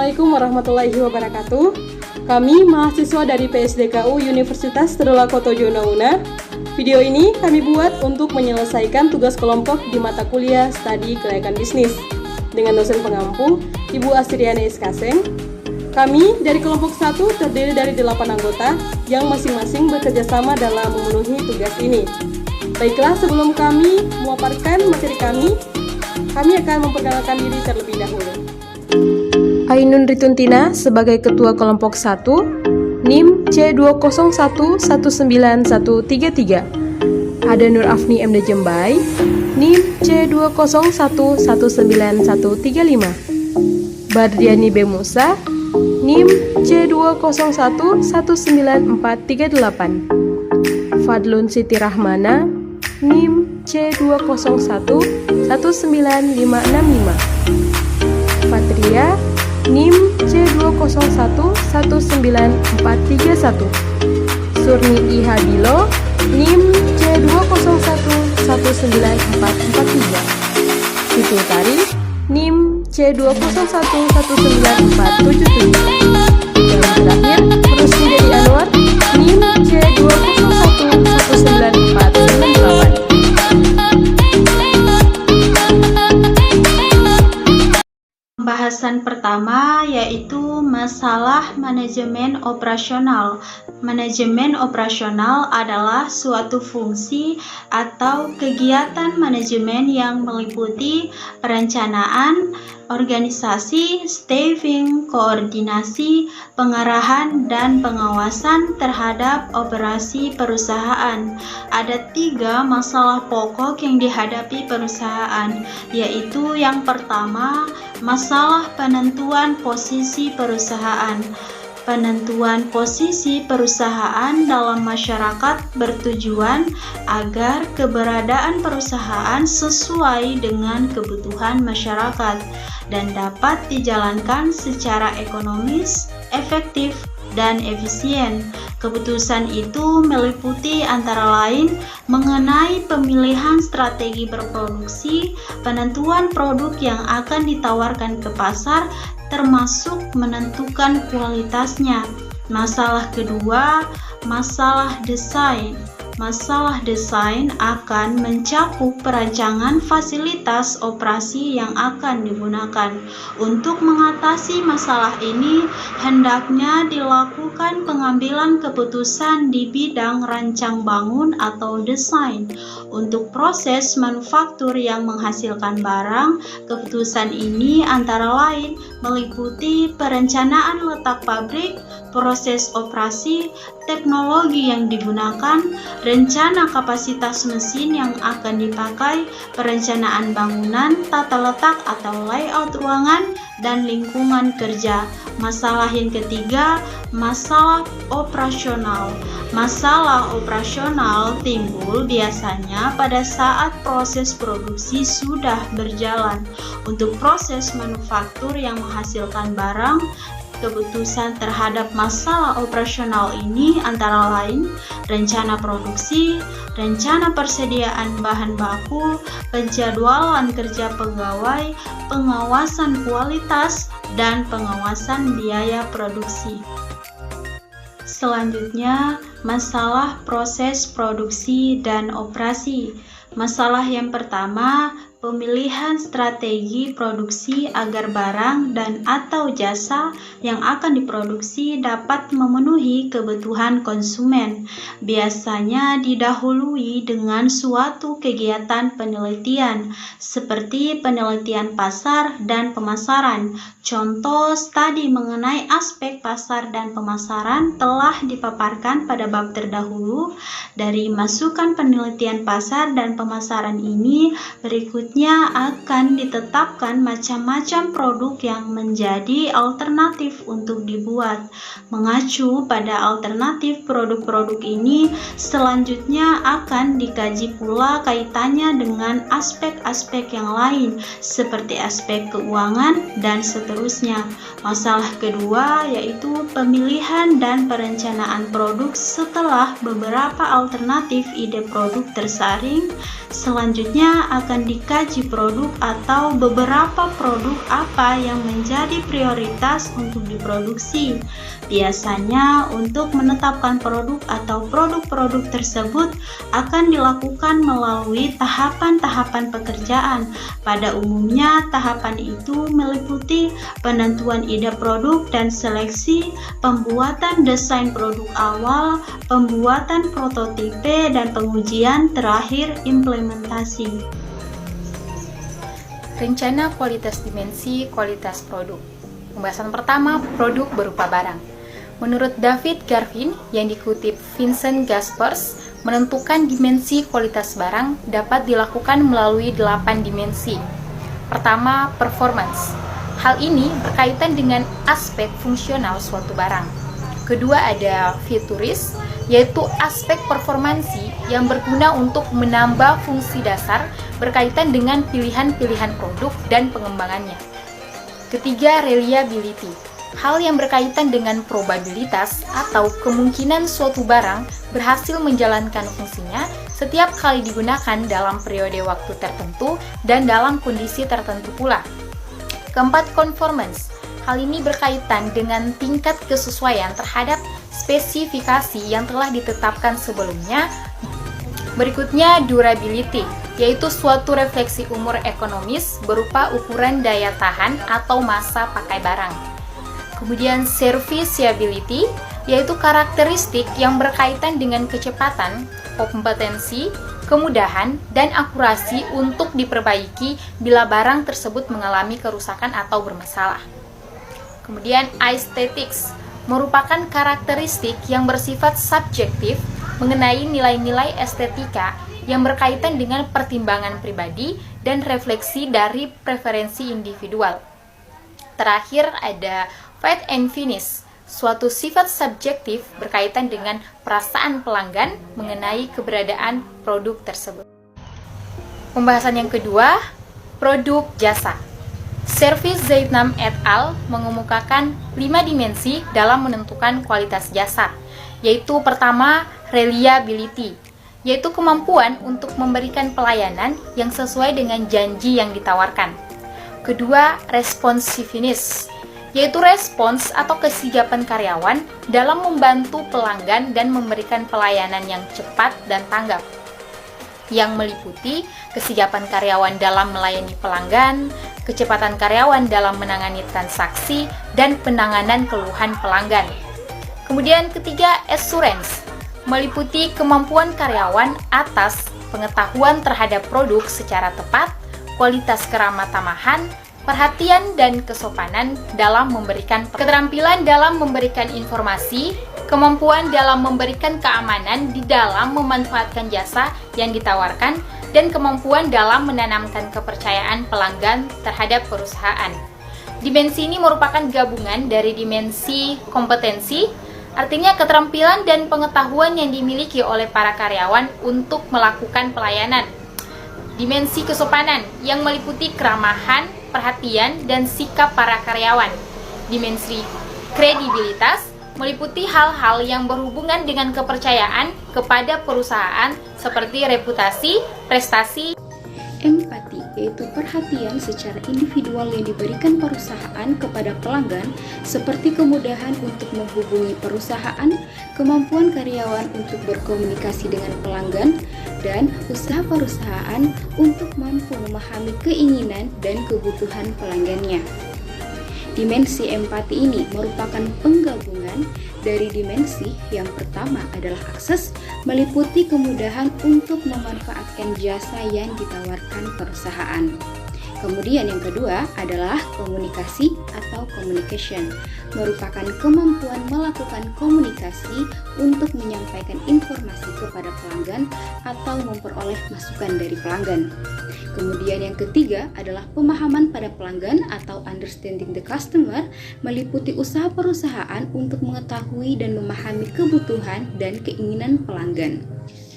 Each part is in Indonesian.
Assalamualaikum warahmatullahi wabarakatuh. Kami mahasiswa dari PSDKU Universitas Tadulako Kotojono Una. Video ini kami buat untuk menyelesaikan tugas kelompok di mata kuliah Studi Kelayakan Bisnis dengan dosen pengampu Ibu Astriani Iskaseng. Kami dari kelompok 1 terdiri dari 8 anggota yang masing-masing bekerja sama dalam memenuhi tugas ini. Baiklah, sebelum kami memaparkan materi kami akan memperkenalkan diri terlebih dahulu. Ainun Rituntina sebagai Ketua Kelompok 1, NIM C201119133. Ada Nur Afni MD Jembai, NIM C201191135. Bardiani B. Musa, NIM C201194338. Fadlun Siti Rahmana, NIM C201195565. Patria, NIM C2011941. Surni I. Habilo, NIM C201194443. Siti Tari, NIM C2011947. Dan terakhir, Rusdi Dedi Anwar, NIM C2011948. Pembahasan pertama yaitu masalah manajemen operasional. Manajemen operasional adalah suatu fungsi atau kegiatan manajemen yang meliputi perencanaan, organisasi, staffing, koordinasi, pengarahan, dan pengawasan terhadap operasi perusahaan. Ada 3 masalah pokok yang dihadapi perusahaan, yaitu yang pertama, masalah penentuan posisi perusahaan. Penentuan posisi perusahaan dalam masyarakat bertujuan agar keberadaan perusahaan sesuai dengan kebutuhan masyarakat dan dapat dijalankan secara ekonomis, efektif, dan efisien. Keputusan itu meliputi antara lain mengenai pemilihan strategi berproduksi, penentuan produk yang akan ditawarkan ke pasar, termasuk menentukan kualitasnya. Masalah kedua, masalah desain. Masalah desain akan mencakup perancangan fasilitas operasi yang akan digunakan. Untuk mengatasi masalah ini, hendaknya dilakukan pengambilan keputusan di bidang rancang bangun atau desain. Untuk proses manufaktur yang menghasilkan barang, keputusan ini antara lain meliputi perencanaan letak pabrik, proses operasi, teknologi yang digunakan, rencana kapasitas mesin yang akan dipakai, perencanaan bangunan, tata letak atau layout ruangan, dan lingkungan kerja. Masalah yang ketiga, masalah operasional. Masalah operasional timbul biasanya pada saat proses produksi sudah berjalan. Untuk proses manufaktur yang menghasilkan barang, keputusan terhadap masalah operasional ini antara lain rencana produksi, rencana persediaan bahan baku, penjadwalan kerja pegawai, pengawasan kualitas, dan pengawasan biaya produksi. Selanjutnya, masalah proses produksi dan operasi. Masalah yang pertama, pemilihan strategi produksi agar barang dan atau jasa yang akan diproduksi dapat memenuhi kebutuhan konsumen. Biasanya didahului dengan suatu kegiatan penelitian seperti penelitian pasar dan pemasaran. Contoh studi mengenai aspek pasar dan pemasaran telah dipaparkan pada bab terdahulu. Dari masukan penelitian pasar dan pemasaran ini, berikutnya akan ditetapkan macam-macam produk yang menjadi alternatif untuk dibuat. Mengacu pada alternatif produk-produk ini, selanjutnya akan dikaji pula kaitannya dengan aspek-aspek yang lain, seperti aspek keuangan dan seterusnya. Masalah kedua yaitu pemilihan dan perencanaan produk setelah beberapa alternatif ide produk tersaring. Selanjutnya akan dikaji mengkaji produk atau beberapa produk apa yang menjadi prioritas untuk diproduksi. Biasanya untuk menetapkan produk atau produk-produk tersebut akan dilakukan melalui tahapan-tahapan pekerjaan. Pada umumnya, tahapan itu meliputi penentuan ide produk dan seleksi, pembuatan desain produk awal, pembuatan prototipe, dan pengujian terakhir implementasi. Rencana kualitas dimensi kualitas produk. Pembahasan pertama, produk berupa barang. Menurut David Garvin yang dikutip Vincent Gaspers, menentukan dimensi kualitas barang dapat dilakukan melalui 8 dimensi. Pertama, performance. Hal ini berkaitan dengan aspek fungsional suatu barang. Kedua, ada futuris, yaitu aspek performansi yang berguna untuk menambah fungsi dasar berkaitan dengan pilihan-pilihan produk dan pengembangannya. Ketiga, reliability. Hal yang berkaitan dengan probabilitas atau kemungkinan suatu barang berhasil menjalankan fungsinya setiap kali digunakan dalam periode waktu tertentu dan dalam kondisi tertentu pula. Keempat, conformance. Hal ini berkaitan dengan tingkat kesesuaian terhadap spesifikasi yang telah ditetapkan sebelumnya. Berikutnya, durability, yaitu suatu refleksi umur ekonomis berupa ukuran daya tahan atau masa pakai barang. Kemudian serviceability, yaitu karakteristik yang berkaitan dengan kecepatan, kompetensi, kemudahan, dan akurasi untuk diperbaiki bila barang tersebut mengalami kerusakan atau bermasalah. Kemudian aesthetics, merupakan karakteristik yang bersifat subjektif mengenai nilai-nilai estetika yang berkaitan dengan pertimbangan pribadi dan refleksi dari preferensi individual. Terakhir ada fit and finish, suatu sifat subjektif berkaitan dengan perasaan pelanggan mengenai keberadaan produk tersebut. Pembahasan yang kedua, produk jasa. Service Zaitnam et al. Mengemukakan 5 dimensi dalam menentukan kualitas jasa, yaitu pertama, reliability, yaitu kemampuan untuk memberikan pelayanan yang sesuai dengan janji yang ditawarkan. Kedua, responsiveness, yaitu respons atau kesigapan karyawan dalam membantu pelanggan dan memberikan pelayanan yang cepat dan tanggap, yang meliputi kesigapan karyawan dalam melayani pelanggan, kecepatan karyawan dalam menangani transaksi, dan penanganan keluhan pelanggan. Kemudian ketiga, assurance, meliputi kemampuan karyawan atas pengetahuan terhadap produk secara tepat, kualitas keramah tamahan, perhatian dan kesopanan dalam memberikan keterampilan dalam memberikan informasi, kemampuan dalam memberikan keamanan di dalam memanfaatkan jasa yang ditawarkan, dan kemampuan dalam menanamkan kepercayaan pelanggan terhadap perusahaan. Dimensi ini merupakan gabungan dari dimensi kompetensi, artinya keterampilan dan pengetahuan yang dimiliki oleh para karyawan untuk melakukan pelayanan. Dimensi kesopanan yang meliputi keramahan, perhatian, dan sikap para karyawan. Dimensi kredibilitas meliputi hal-hal yang berhubungan dengan kepercayaan kepada perusahaan seperti reputasi, prestasi. Empati, yaitu perhatian secara individual yang diberikan perusahaan kepada pelanggan, seperti kemudahan untuk menghubungi perusahaan, kemampuan karyawan untuk berkomunikasi dengan pelanggan, dan usaha perusahaan untuk mampu memahami keinginan dan kebutuhan pelanggannya. Dimensi empati ini merupakan penggabungan dari dimensi yang pertama adalah akses, meliputi kemudahan untuk memanfaatkan jasa yang ditawarkan perusahaan. Kemudian yang kedua adalah komunikasi atau communication, merupakan kemampuan melakukan komunikasi untuk menyampaikan informasi kepada pelanggan atau memperoleh masukan dari pelanggan. Kemudian yang ketiga adalah pemahaman pada pelanggan atau understanding the customer, meliputi usaha perusahaan untuk mengetahui dan memahami kebutuhan dan keinginan pelanggan.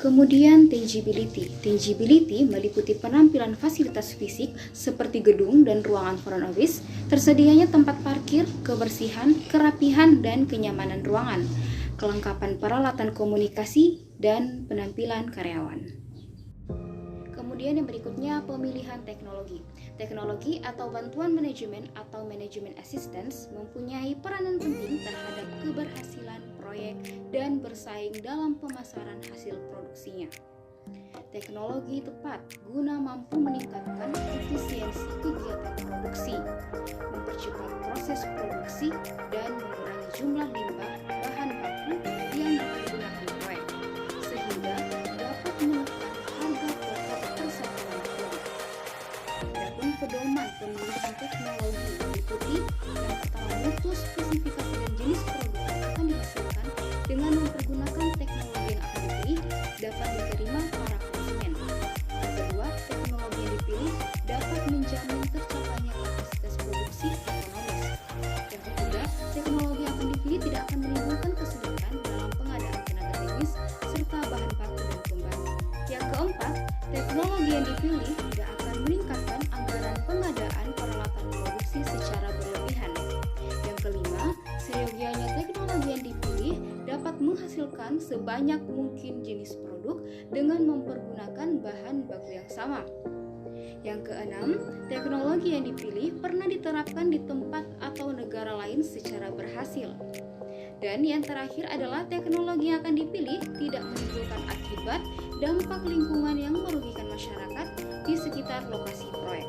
Kemudian tangibility. Tangibility meliputi penampilan fasilitas fisik seperti gedung dan ruangan front office, tersedianya tempat parkir, kebersihan, kerapihan, dan kenyamanan ruangan, kelengkapan peralatan komunikasi, dan penampilan karyawan. Kemudian yang berikutnya pemilihan teknologi. Teknologi atau bantuan manajemen atau manajemen assistance mempunyai peranan penting terhadap keberhasilan proyek dan bersaing dalam pemasaran hasil produksinya. Teknologi tepat guna mampu meningkatkan efisiensi kegiatan produksi, mempercepat proses produksi, dan mengurangi jumlah limbah bahan baku yang digunakan proyek, sehingga dapat menekan harga pokok persatuan produk. Adapun pedoman pemilihan teknologi meliputi yang pertama, mutu spesifikasi dan jenis produk yang akan dihasilkan dengan mempergunakan teknologi yang akan dipilih dapat diterima para konsumen. Yang kedua, teknologi yang dipilih dapat menjamin tercapainya kapasitas produksi ekonomis. Yang ketiga, teknologi yang akan dipilih tidak akan menimbulkan kesulitan dalam pengadaan tenaga teknis serta bahan baku dan pembalut. Yang keempat, teknologi yang dipilih tidak akan meningkatkan anggaran pengadaan peralatan produksi secara berlebihan. Yang kelima, seyogianya teknologi yang dipilih dapat menghasilkan sebanyak mungkin jenis produk dengan mempergunakan bahan baku yang sama. Yang keenam, teknologi yang dipilih pernah diterapkan di tempat atau negara lain secara berhasil. Dan yang terakhir adalah teknologi yang akan dipilih tidak menimbulkan akibat dampak lingkungan yang merugikan masyarakat di sekitar lokasi proyek.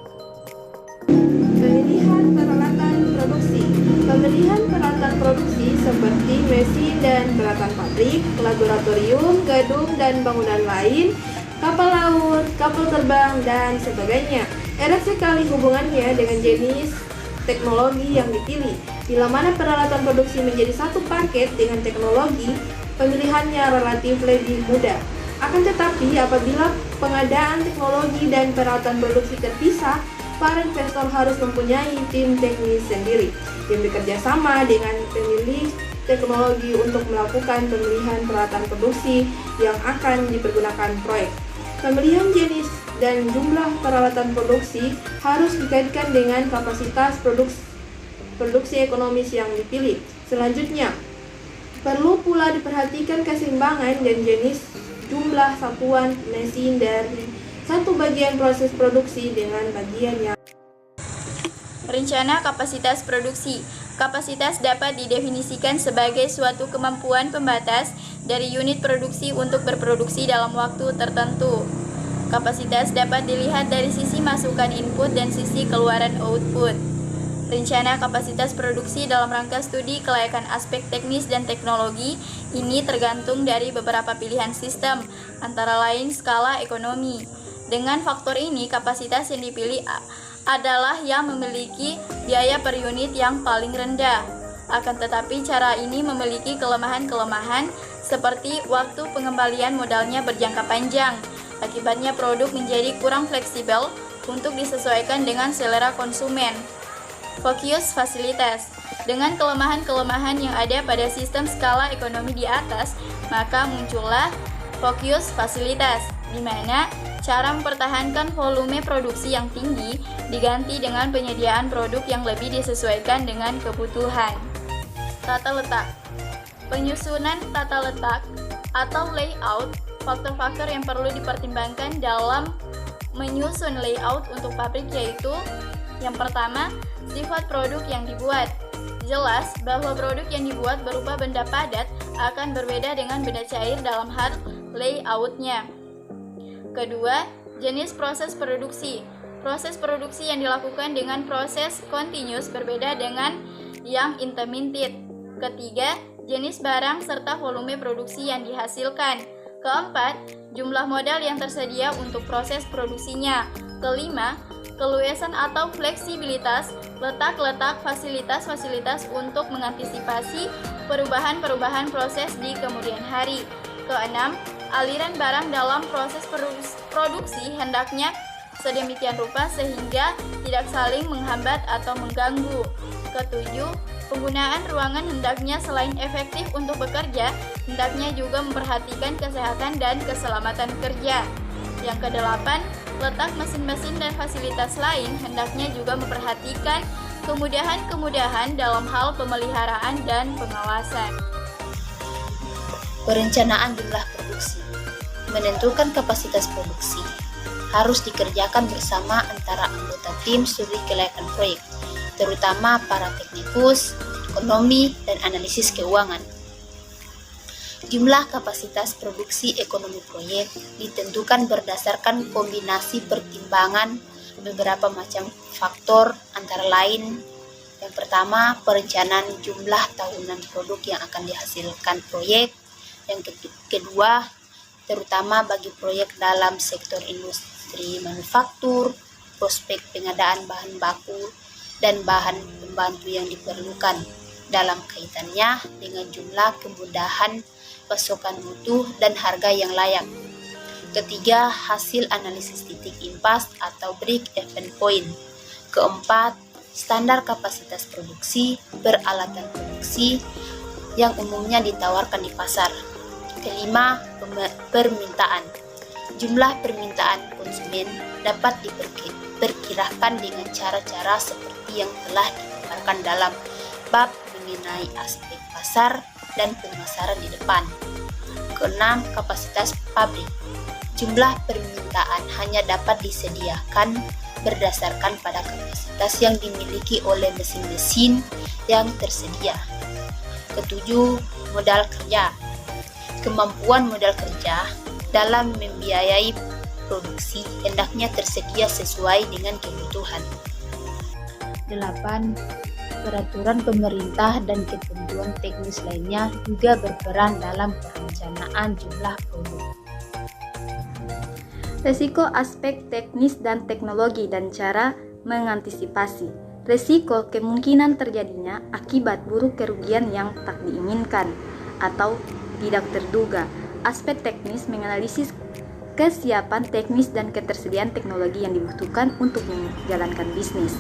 Pemilihan peralatan produksi. Pemilihan peralatan produksi seperti mesin dan peralatan pabrik, laboratorium, gedung dan bangunan lain, kapal laut, kapal terbang, dan sebagainya. Erat sekali hubungannya dengan jenis teknologi yang dipilih. Bila mana peralatan produksi menjadi satu paket dengan teknologi, pemilihannya relatif lebih mudah. Akan tetapi apabila pengadaan teknologi dan peralatan produksi terpisah, para investor harus mempunyai tim teknis sendiri yang bekerja sama dengan pemilik teknologi untuk melakukan pemilihan peralatan produksi yang akan dipergunakan proyek. Pemilihan jenis dan jumlah peralatan produksi harus dikaitkan dengan kapasitas produksi ekonomis yang dipilih. Selanjutnya, perlu pula diperhatikan keseimbangan dan jenis jumlah satuan mesin dari satu bagian proses produksi dengan bagian yang. Rencana kapasitas produksi. Kapasitas dapat didefinisikan sebagai suatu kemampuan pembatas dari unit produksi untuk berproduksi dalam waktu tertentu. Kapasitas dapat dilihat dari sisi masukan input dan sisi keluaran output. Rencana kapasitas produksi dalam rangka studi kelayakan aspek teknis dan teknologi ini tergantung dari beberapa pilihan sistem, antara lain skala ekonomi. Dengan faktor ini, kapasitas yang dipilih adalah yang memiliki biaya per unit yang paling rendah. Akan tetapi cara ini memiliki kelemahan-kelemahan seperti waktu pengembalian modalnya berjangka panjang. Akibatnya produk menjadi kurang fleksibel untuk disesuaikan dengan selera konsumen. Fokus fasilitas. Dengan kelemahan-kelemahan yang ada pada sistem skala ekonomi di atas, maka muncullah fokus fasilitas, di mana cara mempertahankan volume produksi yang tinggi diganti dengan penyediaan produk yang lebih disesuaikan dengan kebutuhan. Tata letak. Penyusunan tata letak atau layout, faktor-faktor yang perlu dipertimbangkan dalam menyusun layout untuk pabrik yaitu: yang pertama, sifat produk yang dibuat. Jelas bahwa produk yang dibuat berupa benda padat akan berbeda dengan benda cair dalam hal layoutnya. Kedua, jenis proses produksi. Proses produksi yang dilakukan dengan proses continuous berbeda dengan yang intermittent. Ketiga, jenis barang serta volume produksi yang dihasilkan. Keempat, jumlah modal yang tersedia untuk proses produksinya. Kelima, keluasan atau fleksibilitas, letak-letak fasilitas-fasilitas untuk mengantisipasi perubahan-perubahan proses di kemudian hari. Keenam, aliran barang dalam proses produksi hendaknya sedemikian rupa sehingga tidak saling menghambat atau mengganggu. Ketujuh, penggunaan ruangan hendaknya selain efektif untuk bekerja, hendaknya juga memperhatikan kesehatan dan keselamatan kerja. Yang kedelapan, letak mesin-mesin dan fasilitas lain hendaknya juga memperhatikan kemudahan-kemudahan dalam hal pemeliharaan dan pengawasan. Perencanaan jumlah produksi, menentukan kapasitas produksi, harus dikerjakan bersama antara anggota tim studi kelayakan proyek, terutama para teknikus, ekonomi, dan analisis keuangan. Jumlah kapasitas produksi ekonomi proyek ditentukan berdasarkan kombinasi pertimbangan beberapa macam faktor, antara lain yang pertama, perencanaan jumlah tahunan produk yang akan dihasilkan proyek. Yang kedua, terutama bagi proyek dalam sektor industri manufaktur, prospek pengadaan bahan baku dan bahan pembantu yang diperlukan dalam kaitannya dengan jumlah kemudahan pasokan mutu dan harga yang layak. Ketiga, hasil analisis titik impas atau break-even point. Keempat, standar kapasitas produksi, peralatan produksi yang umumnya ditawarkan di pasar. Kelima, permintaan. Jumlah permintaan konsumen dapat diperkirakan dengan cara-cara seperti yang telah dipaparkan dalam bab mengenai aspek pasar dan pemasaran di depan. Keenam, kapasitas pabrik. Jumlah permintaan hanya dapat disediakan berdasarkan pada kapasitas yang dimiliki oleh mesin-mesin yang tersedia. Ketujuh, modal kerja. Kemampuan modal kerja dalam membiayai produksi hendaknya tersedia sesuai dengan kebutuhan. 8. Peraturan pemerintah dan ketentuan teknis lainnya juga berperan dalam perencanaan jumlah produk. Resiko aspek teknis dan teknologi dan cara mengantisipasi. Resiko kemungkinan terjadinya akibat buruk kerugian yang tak diinginkan atau tidak terduga. Aspek teknis menganalisis kesiapan teknis dan ketersediaan teknologi yang dibutuhkan untuk menjalankan bisnis.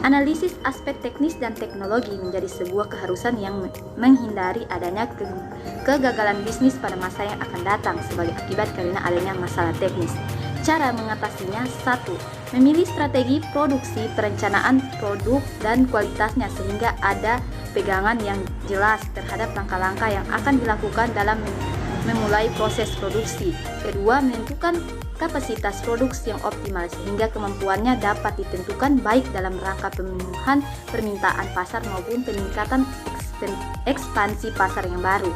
Analisis aspek teknis dan teknologi menjadi sebuah keharusan yang menghindari adanya kegagalan bisnis pada masa yang akan datang sebagai akibat karena adanya masalah teknis. Cara mengatasinya: 1. Memilih strategi produksi, perencanaan produk dan kualitasnya sehingga ada pegangan yang jelas terhadap langkah-langkah yang akan dilakukan dalam memulai proses produksi. Kedua, menentukan kapasitas produksi yang optimal sehingga kemampuannya dapat ditentukan baik dalam rangka pemenuhan permintaan pasar maupun peningkatan ekspansi pasar yang baru.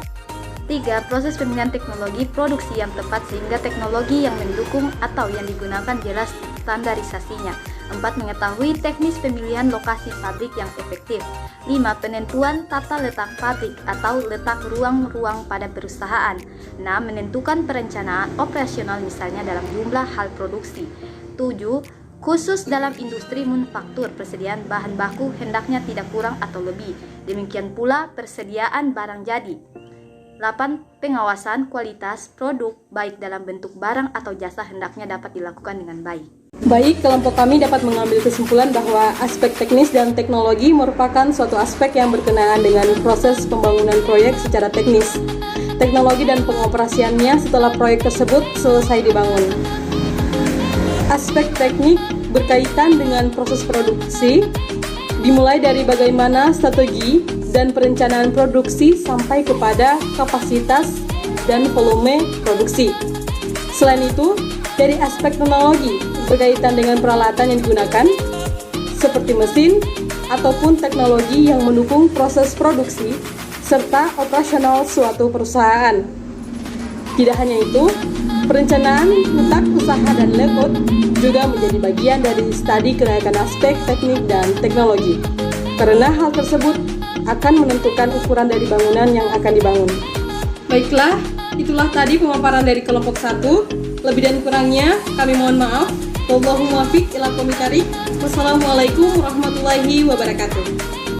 3. Proses pemilihan teknologi produksi yang tepat sehingga teknologi yang mendukung atau yang digunakan jelas standarisasinya. 4. Mengetahui teknis pemilihan lokasi pabrik yang efektif. 5. Penentuan tata letak pabrik atau letak ruang-ruang pada perusahaan. 6. Menentukan perencanaan operasional misalnya dalam jumlah hal produksi. 7. Khusus dalam industri manufaktur, persediaan bahan baku hendaknya tidak kurang atau lebih. Demikian pula persediaan barang jadi. 8. Pengawasan kualitas produk baik dalam bentuk barang atau jasa hendaknya dapat dilakukan dengan baik. Baik, kelompok kami dapat mengambil kesimpulan bahwa aspek teknis dan teknologi merupakan suatu aspek yang berkenaan dengan proses pembangunan proyek secara teknis, teknologi dan pengoperasiannya setelah proyek tersebut selesai dibangun. Aspek teknik berkaitan dengan proses produksi, dimulai dari bagaimana strategi dan perencanaan produksi sampai kepada kapasitas dan volume produksi. Selain itu, dari aspek teknologi berkaitan dengan peralatan yang digunakan, seperti mesin ataupun teknologi yang mendukung proses produksi serta operasional suatu perusahaan. Tidak hanya itu, perencanaan letak usaha dan layout juga menjadi bagian dari studi kelayakan aspek teknik dan teknologi, karena hal tersebut akan menentukan ukuran dari bangunan yang akan dibangun. Baiklah, itulah tadi pemaparan dari kelompok 1. Lebih dan kurangnya kami mohon maaf. Wallahul muwaffiq ila aqwamit thoriq. Wassalamualaikum warahmatullahi wabarakatuh.